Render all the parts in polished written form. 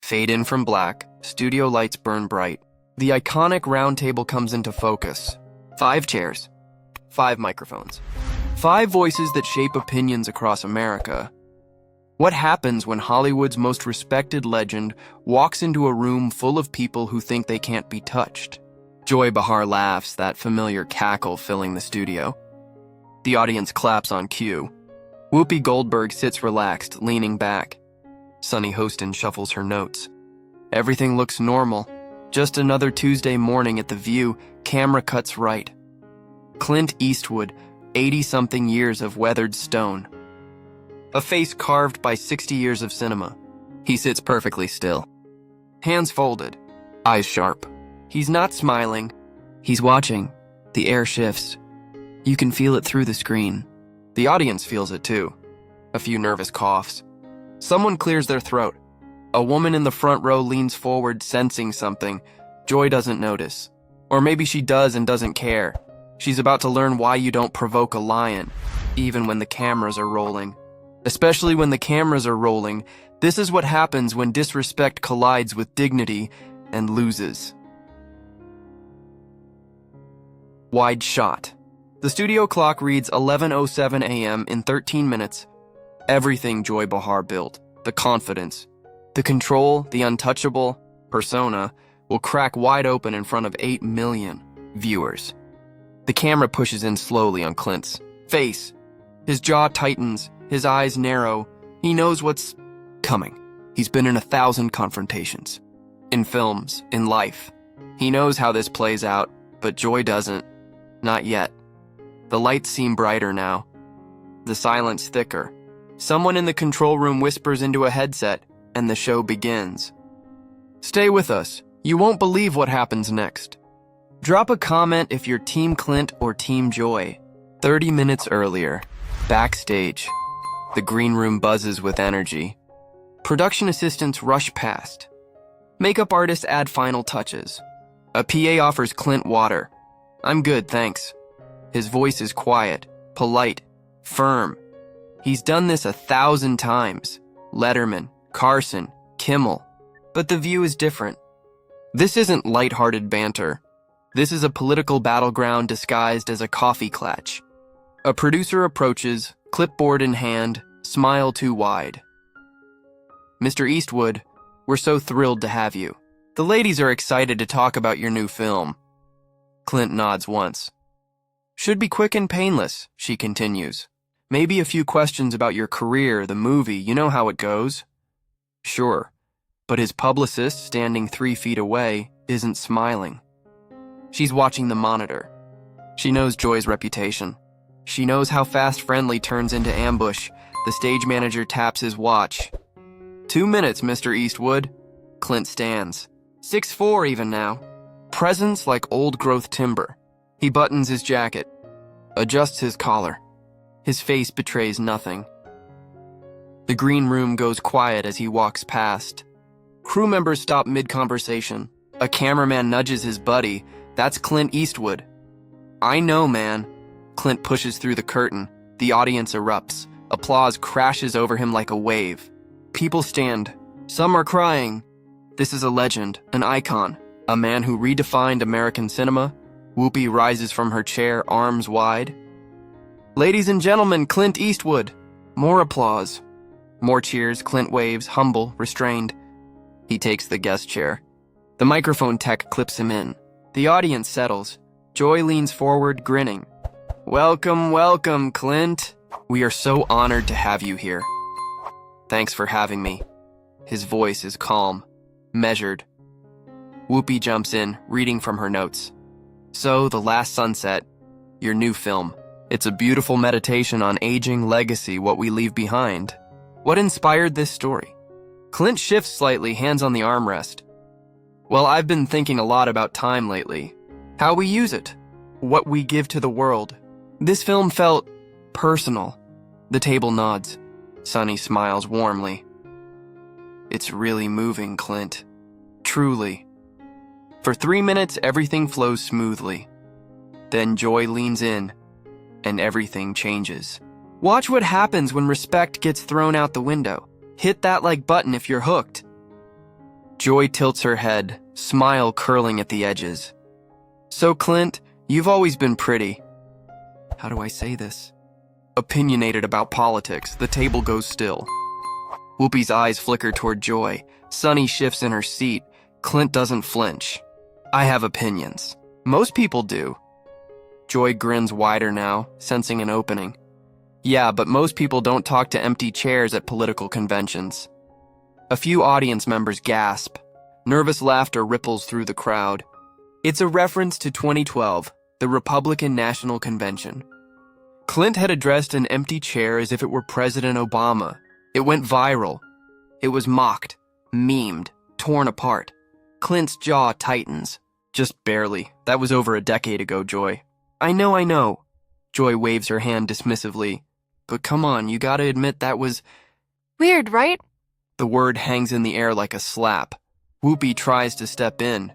Fade in from black, studio lights burn bright. The iconic round table comes into focus. 5 chairs, 5 microphones, 5 voices that shape opinions across America. What happens when Hollywood's most respected legend walks into a room full of people who think they can't be touched? Joy Behar laughs, that familiar cackle filling the studio. The audience claps on cue. Whoopi Goldberg sits relaxed, leaning back. Sunny Hostin shuffles her notes. Everything looks normal. Just another Tuesday morning at The View, camera cuts right. Clint Eastwood, 80-something years of weathered stone. A face carved by 60 years of cinema. He sits perfectly still. Hands folded, eyes sharp. He's not smiling. He's watching. The air shifts. You can feel it through the screen. The audience feels it too. A few nervous coughs. Someone clears their throat. A woman in the front row leans forward, sensing something. Joy doesn't notice. Or maybe she does and doesn't care. She's about to learn why you don't provoke a lion, even when the cameras are rolling. Especially when the cameras are rolling, this is what happens when disrespect collides with dignity and loses. Wide shot. The studio clock reads 11:07 a.m. in 13 minutes. Everything Joy Behar built, the confidence, the control, the untouchable persona, will crack wide open in front of 8 million viewers. The camera pushes in slowly on Clint's face. His jaw tightens, his eyes narrow. He knows what's coming. He's been in 1,000 confrontations. In films, in life. He knows how this plays out, but Joy doesn't. Not yet. The lights seem brighter now. The silence thicker. Someone in the control room whispers into a headset, and the show begins. Stay with us. You won't believe what happens next. Drop a comment if you're Team Clint or Team Joy. 30 minutes earlier, backstage. The green room buzzes with energy. Production assistants rush past. Makeup artists add final touches. A PA offers Clint water. I'm good, thanks. His voice is quiet, polite, firm. He's done this 1,000 times. Letterman, Carson, Kimmel. But The View is different. This isn't lighthearted banter. This is a political battleground disguised as a coffee klatch. A producer approaches, clipboard in hand, smile too wide. Mr. Eastwood, we're so thrilled to have you. The ladies are excited to talk about your new film. Clint nods once. Should be quick and painless, she continues. Maybe a few questions about your career, the movie, you know how it goes. Sure, but his publicist, standing 3 feet away, isn't smiling. She's watching the monitor. She knows Joy's reputation. She knows how fast friendly turns into ambush. The stage manager taps his watch. 2 minutes, Mr. Eastwood. Clint stands. 6'4" even now. Presence like old-growth timber. He buttons his jacket, adjusts his collar. His face betrays nothing. The green room goes quiet as he walks past. Crew members stop mid-conversation. A cameraman nudges his buddy. That's Clint Eastwood. I know, man. Clint pushes through the curtain. The audience erupts. Applause crashes over him like a wave. People stand. Some are crying. This is a legend, an icon, a man who redefined American cinema. Whoopi rises from her chair, arms wide. Ladies and gentlemen, Clint Eastwood. More applause. More cheers. Clint waves, humble, restrained. He takes the guest chair. The microphone tech clips him in. The audience settles. Joy leans forward, grinning. Welcome, welcome, Clint. We are so honored to have you here. Thanks for having me. His voice is calm, measured. Whoopi jumps in, reading from her notes. So, The Last Sunset, your new film. It's a beautiful meditation on aging, legacy, what we leave behind. What inspired this story? Clint shifts slightly, hands on the armrest. Well, I've been thinking a lot about time lately. How we use it. What we give to the world. This film felt personal. The table nods. Sunny smiles warmly. It's really moving, Clint. Truly. For 3 minutes, everything flows smoothly. Then Joy leans in, and everything changes. Watch what happens when respect gets thrown out the window. Hit that like button if you're hooked. Joy tilts her head, smile curling at the edges. So, Clint, you've always been pretty. How do I say this? Opinionated about politics. The table goes still. Whoopi's eyes flicker toward Joy. Sunny shifts in her seat. Clint doesn't flinch. I have opinions. Most people do. Joy grins wider now, sensing an opening. Yeah, but most people don't talk to empty chairs at political conventions. A few audience members gasp. Nervous laughter ripples through the crowd. It's a reference to 2012, the Republican National Convention. Clint had addressed an empty chair as if it were President Obama. It went viral. It was mocked, memed, torn apart. Clint's jaw tightens. Just barely. That was over a decade ago, Joy. I know. Joy waves her hand dismissively. But come on, you gotta admit that was... Weird, right? The word hangs in the air like a slap. Whoopi tries to step in.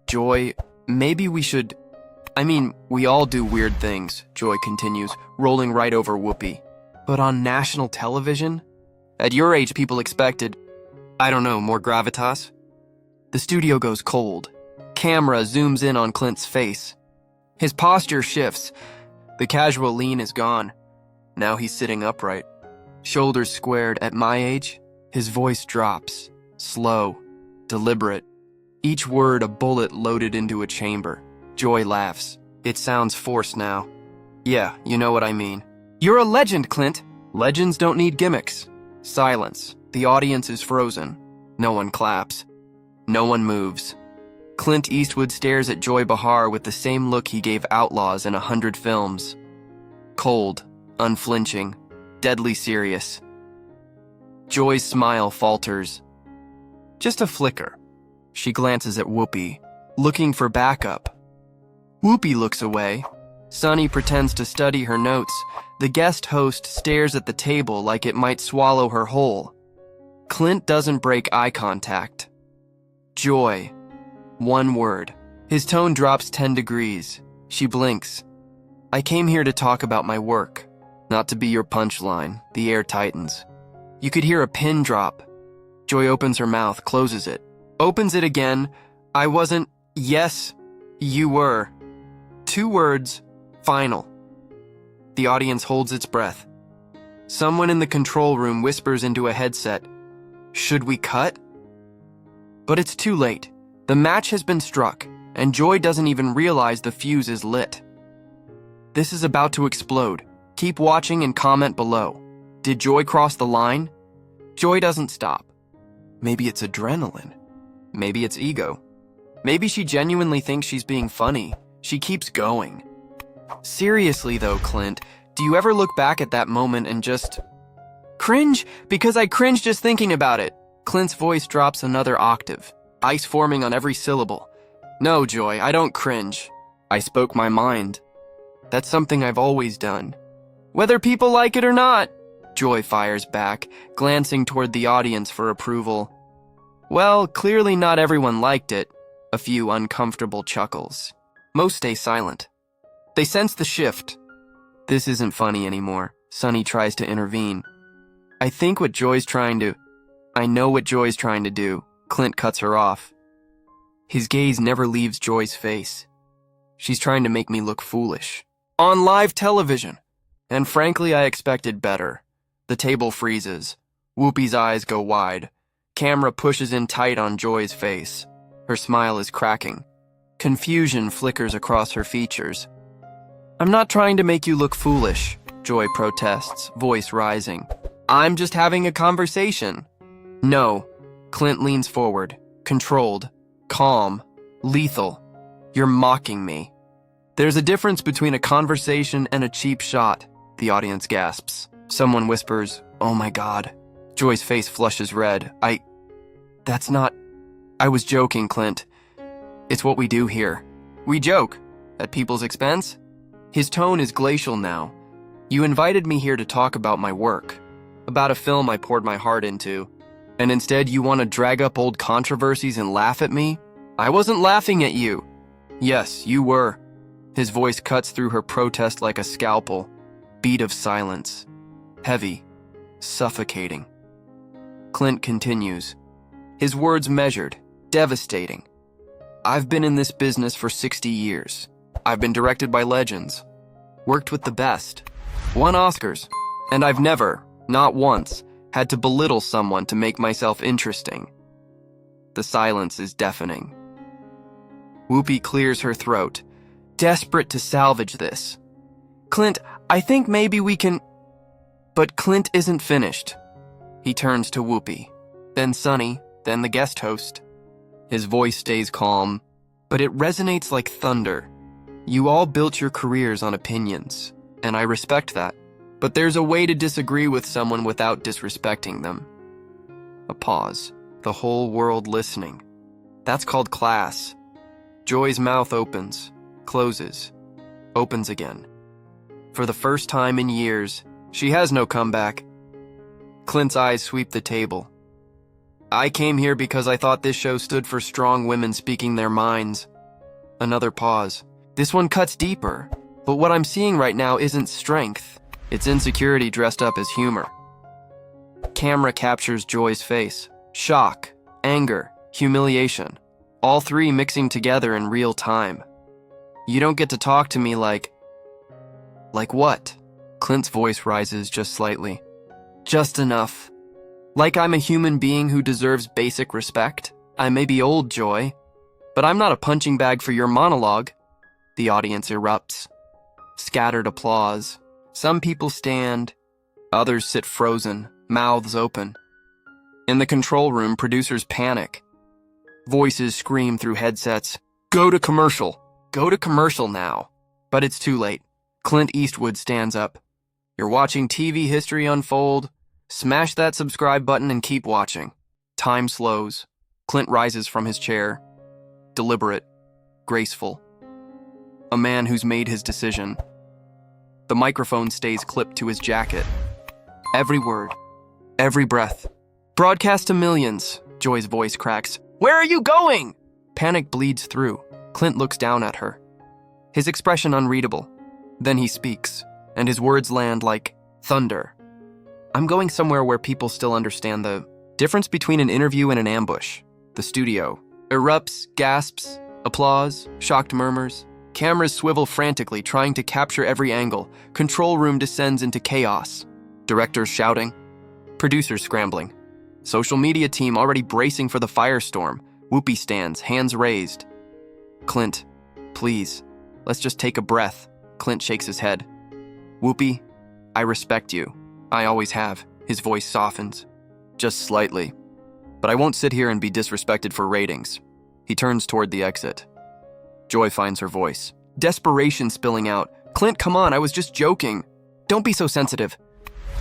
Joy, maybe we should... we all do weird things, Joy continues, rolling right over Whoopi. But on national television? At your age, people expected, more gravitas? The studio goes cold. Camera zooms in on Clint's face. His posture shifts. The casual lean is gone. Now he's sitting upright. Shoulders squared. At my age, his voice drops. Slow. Deliberate. Each word a bullet loaded into a chamber. Joy laughs. It sounds forced now. Yeah, you know what I mean. You're a legend, Clint. Legends don't need gimmicks. Silence. The audience is frozen. No one claps. No one moves. Clint Eastwood stares at Joy Behar with the same look he gave outlaws in 100 films. Cold, unflinching, deadly serious. Joy's smile falters. Just a flicker. She glances at Whoopi, looking for backup. Whoopi looks away. Sunny pretends to study her notes. The guest host stares at the table like it might swallow her whole. Clint doesn't break eye contact. Joy. One word. His tone drops 10 degrees. She blinks. I came here to talk about my work, not to be your punchline. The air tightens. You could hear a pin drop. Joy opens her mouth, closes it. Opens it again. I wasn't. Yes, you were. 2 words. Final. The audience holds its breath. Someone in the control room whispers into a headset. Should we cut? But it's too late. The match has been struck, and Joy doesn't even realize the fuse is lit. This is about to explode. Keep watching and comment below. Did Joy cross the line? Joy doesn't stop. Maybe it's adrenaline. Maybe it's ego. Maybe she genuinely thinks she's being funny. She keeps going. Seriously though, Clint, do you ever look back at that moment and just... Cringe? Because I cringe just thinking about it. Clint's voice drops another octave. Ice forming on every syllable. No, Joy, I don't cringe. I spoke my mind. That's something I've always done. Whether people like it or not, Joy fires back, glancing toward the audience for approval. Well, clearly not everyone liked it. A few uncomfortable chuckles. Most stay silent. They sense the shift. This isn't funny anymore. Sunny tries to intervene. I know what Joy's trying to do. Clint cuts her off. His gaze never leaves Joy's face. She's trying to make me look foolish. On live television. And frankly, I expected better. The table freezes. Whoopi's eyes go wide. Camera pushes in tight on Joy's face. Her smile is cracking. Confusion flickers across her features. I'm not trying to make you look foolish, Joy protests, voice rising. I'm just having a conversation. No. Clint leans forward, controlled, calm, lethal. You're mocking me. There's a difference between a conversation and a cheap shot, the audience gasps. Someone whispers, oh my God. Joy's face flushes red. I was joking, Clint. It's what we do here. We joke. At people's expense? His tone is glacial now. You invited me here to talk about my work, about a film I poured my heart into. And instead you want to drag up old controversies and laugh at me? I wasn't laughing at you. Yes, you were. His voice cuts through her protest like a scalpel. Beat of silence. Heavy. Suffocating. Clint continues. his words measured, devastating. I've been in this business for 60 years. I've been directed by legends, worked with the best, won Oscars, and I've never, not once, had to belittle someone to make myself interesting. The silence is deafening. Whoopi clears her throat, desperate to salvage this. Clint, I think maybe we can... But Clint isn't finished. He turns to Whoopi, then Sunny, then the guest host. His voice stays calm, but it resonates like thunder. You all built your careers on opinions, and I respect that. But there's a way to disagree with someone without disrespecting them. A pause, the whole world listening. That's called class. Joy's mouth opens, closes, opens again. For the first time in years, she has no comeback. Clint's eyes sweep the table. I came here because I thought this show stood for strong women speaking their minds. Another pause. This one cuts deeper, but what I'm seeing right now isn't strength. It's insecurity dressed up as humor. Camera captures Joy's face. Shock, anger, humiliation. All three mixing together in real time. You don't get to talk to me like... Like what? Clint's voice rises just slightly. Just enough. Like I'm a human being who deserves basic respect. I may be old, Joy, but I'm not a punching bag for your monologue. The audience erupts. Scattered applause. Some people stand. Others sit frozen, mouths open. In the control room, producers panic. Voices scream through headsets. Go to commercial. Go to commercial now. But it's too late. Clint Eastwood stands up. You're watching TV history unfold. Smash that subscribe button and keep watching. Time slows. Clint rises from his chair. Deliberate. Graceful. A man who's made his decision. The microphone stays clipped to his jacket. Every word. Every breath. Broadcast to millions. Joy's voice cracks. Where are you going? Panic bleeds through. Clint looks down at her. His expression unreadable. Then he speaks, and his words land like thunder. I'm going somewhere where people still understand the difference between an interview and an ambush. The studio erupts, gasps, applause, shocked murmurs. Cameras swivel frantically, trying to capture every angle. Control room descends into chaos. Directors shouting. Producers scrambling. Social media team already bracing for the firestorm. Whoopi stands, hands raised. Clint, please, let's just take a breath. Clint shakes his head. Whoopi, I respect you. I always have. His voice softens. Just slightly. But I won't sit here and be disrespected for ratings. He turns toward the exit. Joy finds her voice. Desperation spilling out. Clint, come on, I was just joking. Don't be so sensitive.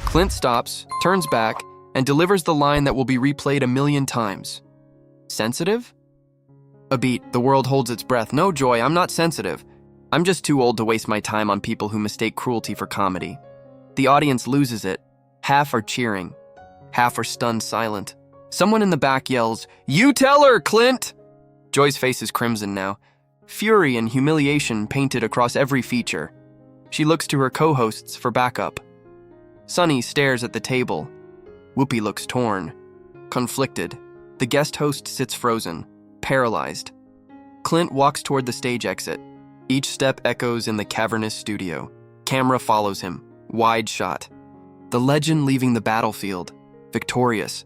Clint stops, turns back, and delivers the line that will be replayed 1,000,000 times. Sensitive? A beat, the world holds its breath. No, Joy, I'm not sensitive. I'm just too old to waste my time on people who mistake cruelty for comedy. The audience loses it. Half are cheering. Half are stunned silent. Someone in the back yells, "You tell her, Clint!" Joy's face is crimson now. Fury and humiliation painted across every feature. She looks to her co-hosts for backup. Sunny stares at the table. Whoopi looks torn, conflicted. The guest host sits frozen, paralyzed. Clint walks toward the stage exit. Each step echoes in the cavernous studio. Camera follows him, wide shot. The legend leaving the battlefield, victorious.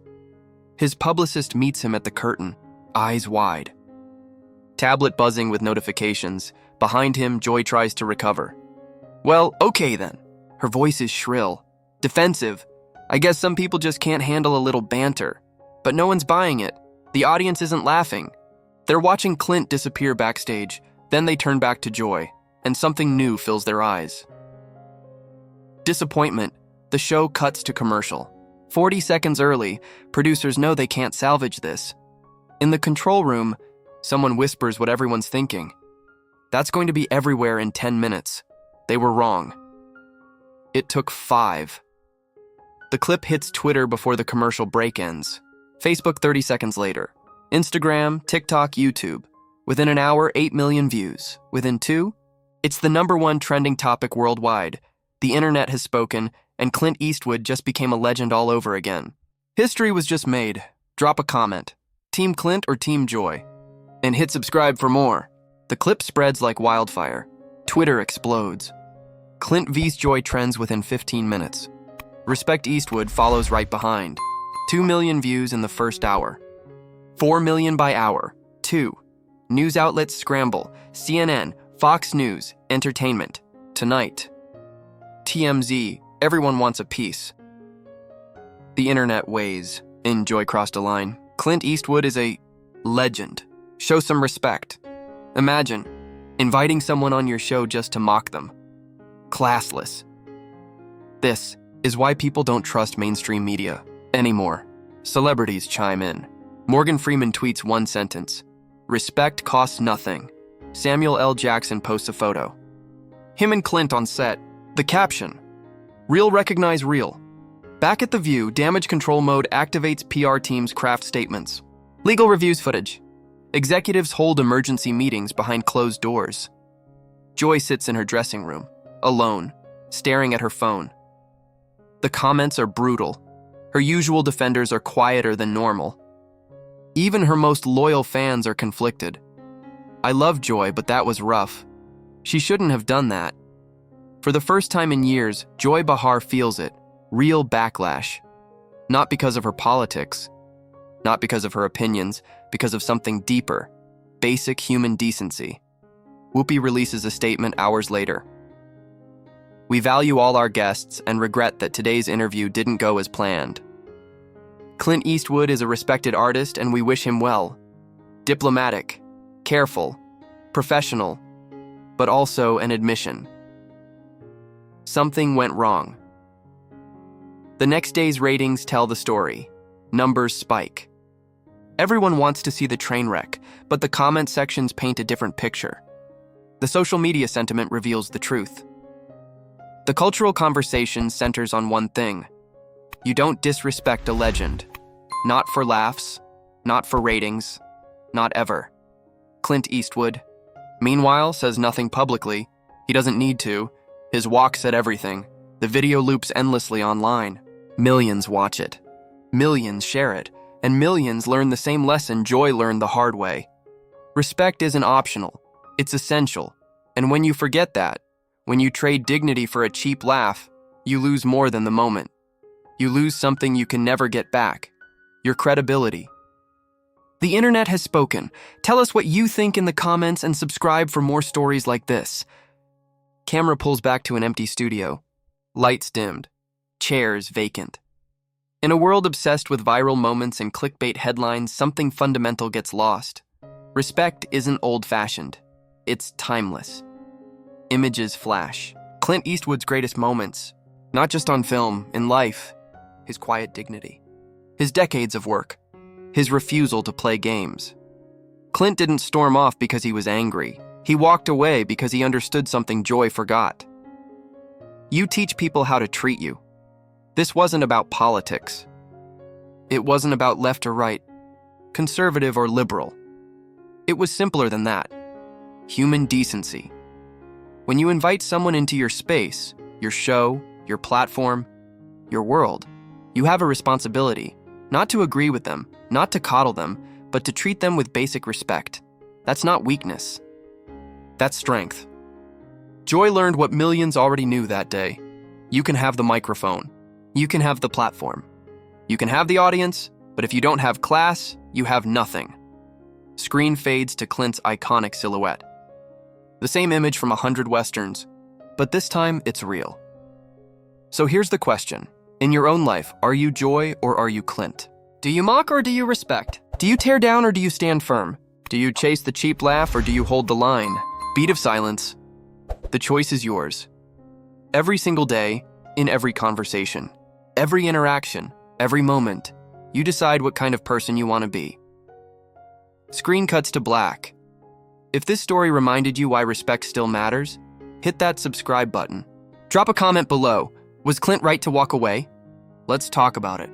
His publicist meets him at the curtain, eyes wide. Tablet buzzing with notifications. Behind him, Joy tries to recover. Well, okay then. Her voice is shrill, defensive. I guess some people just can't handle a little banter. But no one's buying it. The audience isn't laughing. They're watching Clint disappear backstage. Then they turn back to Joy, and something new fills their eyes. Disappointment. The show cuts to commercial. 40 seconds early, producers know they can't salvage this. In the control room, someone whispers what everyone's thinking. That's going to be everywhere in 10 minutes. They were wrong. It took 5. The clip hits Twitter before the commercial break ends. Facebook 30 seconds later. Instagram, TikTok, YouTube. Within an hour, 8 million views. Within 2, it's the #1 trending topic worldwide. The internet has spoken, and Clint Eastwood just became a legend all over again. History was just made. Drop a comment. Team Clint or Team Joy? And hit subscribe for more. The clip spreads like wildfire. Twitter explodes. Clint vs. Joy trends within 15 minutes. Respect Eastwood follows right behind. 2 million views in the first hour. 4 million by hour. 2. News outlets scramble. CNN, Fox News, Entertainment. Tonight. TMZ, everyone wants a piece. The internet weighs. In Joy crossed a line. Clint Eastwood is a legend. Show some respect. Imagine inviting someone on your show just to mock them. Classless. This is why people don't trust mainstream media anymore. Celebrities chime in. Morgan Freeman tweets one sentence. Respect costs nothing. Samuel L. Jackson posts a photo. Him and Clint on set. The caption. Real recognize real. Back at The View, damage control mode activates PR teams craft statements. Legal reviews footage. Executives hold emergency meetings behind closed doors. Joy sits in her dressing room, alone, staring at her phone. The comments are brutal. Her usual defenders are quieter than normal. Even her most loyal fans are conflicted. I love Joy, but that was rough. She shouldn't have done that. For the first time in years, Joy Behar feels it. Real backlash. Not because of her politics. Not because of her opinions, because of something deeper. Basic human decency. Whoopi releases a statement hours later. We value all our guests and regret that today's interview didn't go as planned. Clint Eastwood is a respected artist and we wish him well. Diplomatic, careful, professional, but also an admission. Something went wrong. The next day's ratings tell the story. Numbers spike. Everyone wants to see the train wreck, but the comment sections paint a different picture. The social media sentiment reveals the truth. The cultural conversation centers on one thing. You don't disrespect a legend. Not for laughs, not for ratings, not ever. Clint Eastwood, meanwhile, says nothing publicly. He doesn't need to. His walk said everything. The video loops endlessly online. Millions watch it. Millions share it. And millions learn the same lesson Joy learned the hard way. Respect isn't optional. It's essential. And when you forget that, when you trade dignity for a cheap laugh, you lose more than the moment. You lose something you can never get back. Your credibility. The internet has spoken. Tell us what you think in the comments and subscribe for more stories like this. Camera pulls back to an empty studio. Lights dimmed. Chairs vacant. In a world obsessed with viral moments and clickbait headlines, something fundamental gets lost. Respect isn't old-fashioned. It's timeless. Images flash. Clint Eastwood's greatest moments, not just on film, in life. His quiet dignity. His decades of work. His refusal to play games. Clint didn't storm off because he was angry. He walked away because he understood something Joy forgot. You teach people how to treat you. This wasn't about politics. It wasn't about left or right, conservative or liberal. It was simpler than that. Human decency. When you invite someone into your space, your show, your platform, your world, you have a responsibility, not to agree with them, not to coddle them, but to treat them with basic respect. That's not weakness. That's strength. Joy learned what millions already knew that day. You can have the microphone. You can have the platform. You can have the audience, but if you don't have class, you have nothing. Screen fades to Clint's iconic silhouette. The same image from 100 Westerns, but this time it's real. So here's the question. In your own life, are you Joy or are you Clint? Do you mock or do you respect? Do you tear down or do you stand firm? Do you chase the cheap laugh or do you hold the line? Beat of silence. The choice is yours. Every single day, in every conversation, every interaction, every moment, you decide what kind of person you want to be. Screen cuts to black. If this story reminded you why respect still matters, hit that subscribe button. Drop a comment below. Was Clint right to walk away? Let's talk about it.